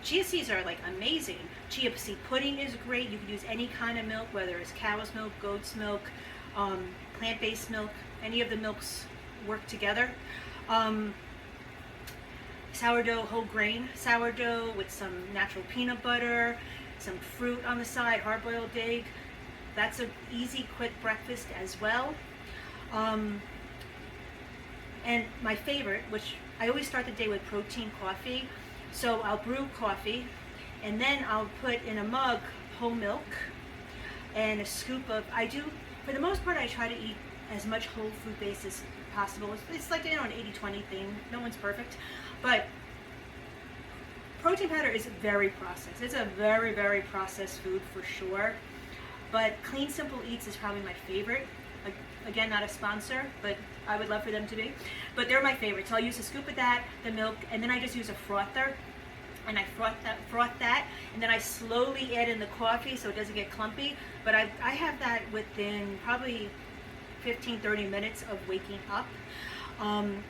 Speaker 1: chia seeds are like amazing. Chia seed pudding is great. You can use any kind of milk, whether it's cow's milk, goat's milk, plant-based milk. Any of the milks work together. Sourdough, whole grain sourdough with some natural peanut butter, some fruit on the side, hard-boiled egg. That's an easy, quick breakfast as well. And my favorite, which I always start the day with, protein coffee. So I'll brew coffee, and then I'll put in a mug whole milk and a scoop of, for the most part, I try to eat as much whole food based as possible. It's like, an 80-20 thing. No one's perfect. But protein powder is very processed. It's a very, very processed food for sure. But Clean Simple Eats is probably my favorite. Again, not a sponsor, but I would love for them to be. But they're my favorite. So I'll use a scoop of that, the milk, and then I just use a frother. And I froth that, and then I slowly add in the coffee so it doesn't get clumpy. But I have that within probably 15-30 minutes of waking up.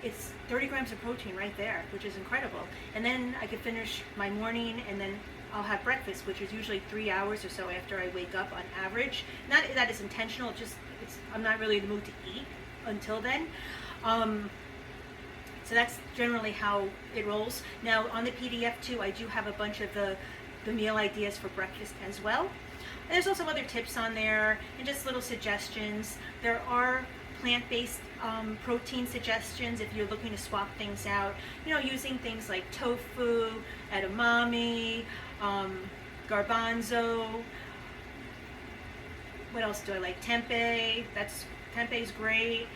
Speaker 1: It's 30 grams of protein right there, which is incredible. And then I could finish my morning, and then I'll have breakfast, which is usually 3 hours or so after I wake up on average. Not that it's intentional, I'm not really in the mood to eat until then. So that's generally how it rolls. Now on the PDF too, I do have a bunch of the meal ideas for breakfast as well. And there's also other tips on there and just little suggestions. There are plant-based protein suggestions if you're looking to swap things out. Using things like tofu, edamame, garbanzo. What else do I like? Tempeh. Tempeh's great.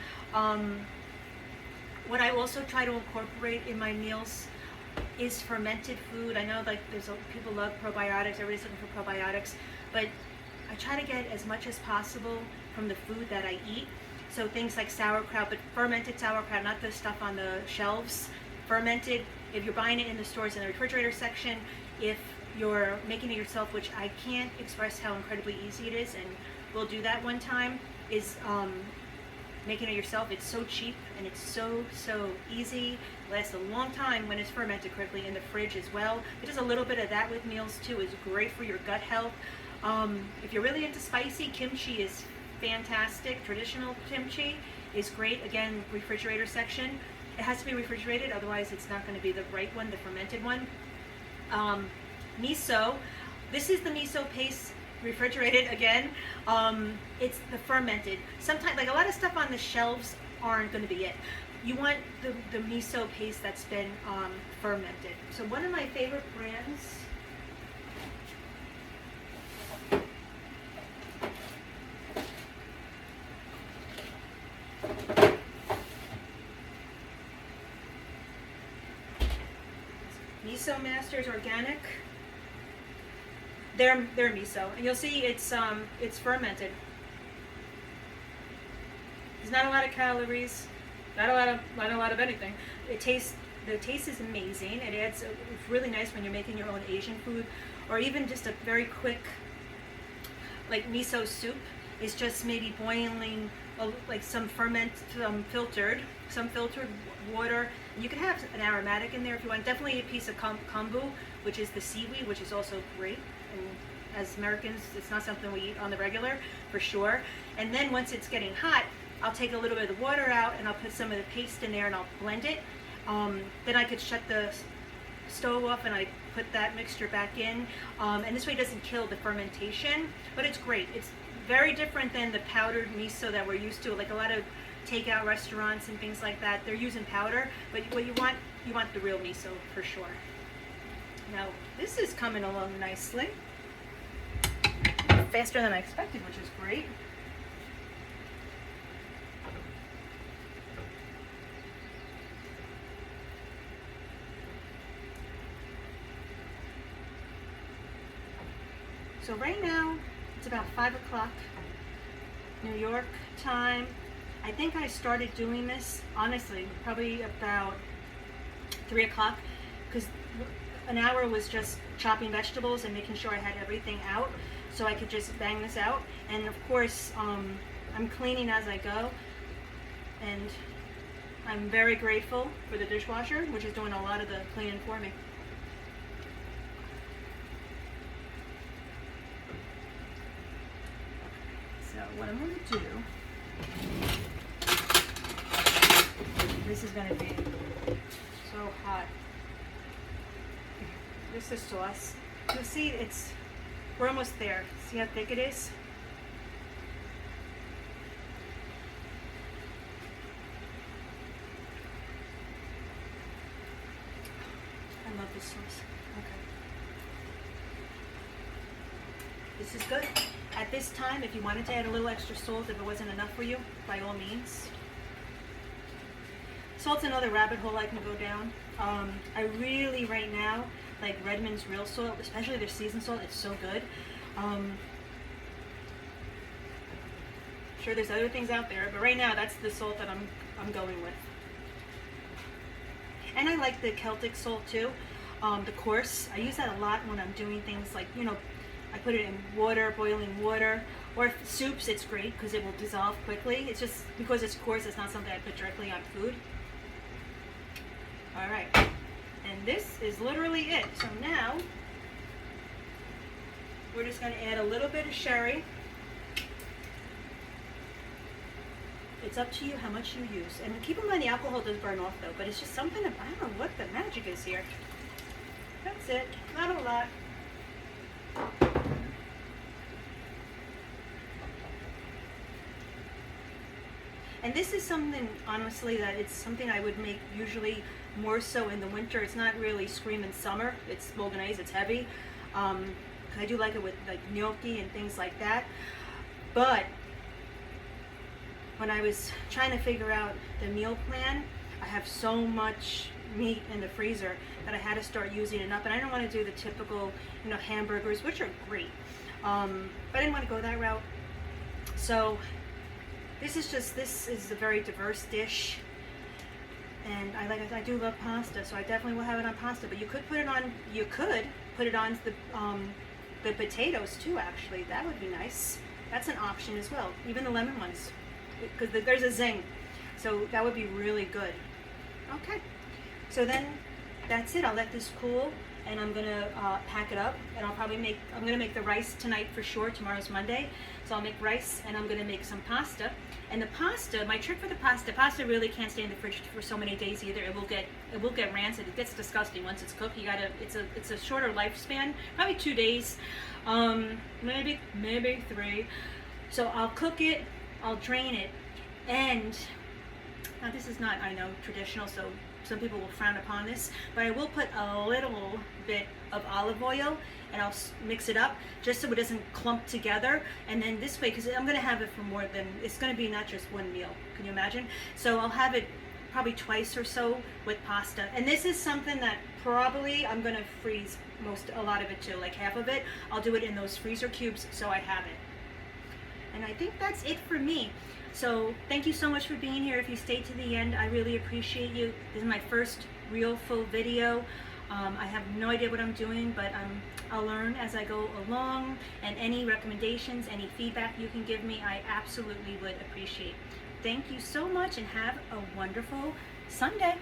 Speaker 1: What I also try to incorporate in my meals is fermented food. I know people love probiotics, everybody's looking for probiotics, but I try to get as much as possible from the food that I eat. So things like sauerkraut, but fermented sauerkraut, not the stuff on the shelves. Fermented, if you're buying it in the stores in the refrigerator section, if you're making it yourself, which I can't express how incredibly easy it is, and we'll do that one time, is making it yourself. It's so cheap and it's so easy. It lasts a long time when it's fermented correctly in the fridge as well. Just a little bit of that with meals too is great for your gut health. If you're really into spicy, kimchi is fantastic. Traditional kimchi is great. Again, refrigerator section. It has to be refrigerated, otherwise it's not going to be the right one, the fermented one. Miso. This is the miso paste, refrigerated again. It's the fermented. Sometimes, like a lot of stuff on the shelves aren't going to be it. You want the miso paste that's been fermented. So one of my favorite brands, Miso Masters Organic. They're miso, and you'll see it's fermented. There's not a lot of calories, not a lot of anything. The taste is amazing. It's really nice when you're making your own Asian food, or even just a very quick, like miso soup is just maybe boiling like some filtered water And you can have an aromatic in there if you want. Definitely a piece of kombu, which is the seaweed, which is also great. And as Americans, it's not something we eat on the regular, for sure. And then once it's getting hot, I'll take a little bit of the water out and I'll put some of the paste in there and I'll blend it. Then I could shut the stove off and I put that mixture back in. And this way it doesn't kill the fermentation, but it's great. It's very different than the powdered miso that we're used to. Like a lot of takeout restaurants and things like that, they're using powder, but what you want the real miso for sure. Now this is coming along nicely, faster than I expected, which is great. So right now it's about 5 o'clock New York time. I think I started doing this, honestly, probably about 3 o'clock, because an hour was just chopping vegetables and making sure I had everything out so I could just bang this out. And of course, I'm cleaning as I go, and I'm very grateful for the dishwasher, which is doing a lot of the cleaning for me. So what I'm going to do, this is going to be so hot. This is sauce. You'll see we're almost there. See how thick it is? I love this sauce. Okay. This is good. At this time, if you wanted to add a little extra salt, if it wasn't enough for you, by all means. Salt's another rabbit hole I can go down. I really, right now, like Redmond's real salt, especially their seasoned salt. It's so good. Sure, there's other things out there, but right now that's the salt that I'm going with. And I like the Celtic salt too, the coarse. I use that a lot when I'm doing things like, you know, I put it in water, boiling water, or if soups, it's great because it will dissolve quickly. It's just because it's coarse, it's not something I put directly on food. All right, and this is literally it. So now we're just going to add a little bit of sherry. It's up to you how much you use, and keep in mind the alcohol does burn off though. But it's just something about, I don't know what the magic is here. That's it, not a lot. And this is something, honestly, that it's something I would make usually more so in the winter. It's not really screaming summer. It's bolognese, it's heavy. I do like it with like gnocchi and things like that. But when I was trying to figure out the meal plan, I have so much meat in the freezer that I had to start using it up. And I don't want to do the typical, you know, hamburgers, which are great. But I didn't want to go that route. So this is a very diverse dish, and I do love pasta, so I definitely will have it on pasta. But you could put it on the potatoes too. Actually, that would be nice. That's an option as well. Even the lemon ones, because there's a zing, so that would be really good. Okay, so then that's it. I'll let this cool, and I'm gonna pack it up, and I'm gonna make the rice tonight for sure. Tomorrow's Monday, so I'll make rice, and I'm gonna make some pasta. And the pasta, my trick for the pasta really can't stay in the fridge for so many days either. It will get rancid. It gets disgusting once it's cooked. It's a shorter lifespan, probably 2 days, maybe 3. So I'll cook it, I'll drain it, and now this is not, I know, traditional, so some people will frown upon this, but I will put a little bit of olive oil and I'll mix it up just so it doesn't clump together. And then this way, because I'm going to have it for more than, it's going to be not just one meal. Can you imagine? So I'll have it probably twice or so with pasta. And this is something that probably I'm going to freeze a lot of it too, like half of it. I'll do it in those freezer cubes so I have it. And I think that's it for me. So thank you so much for being here. If you stayed to the end, I really appreciate you. This is my first real full video. I have no idea what I'm doing, but I'll learn as I go along. And any recommendations, any feedback you can give me, I absolutely would appreciate. Thank you so much and have a wonderful Sunday.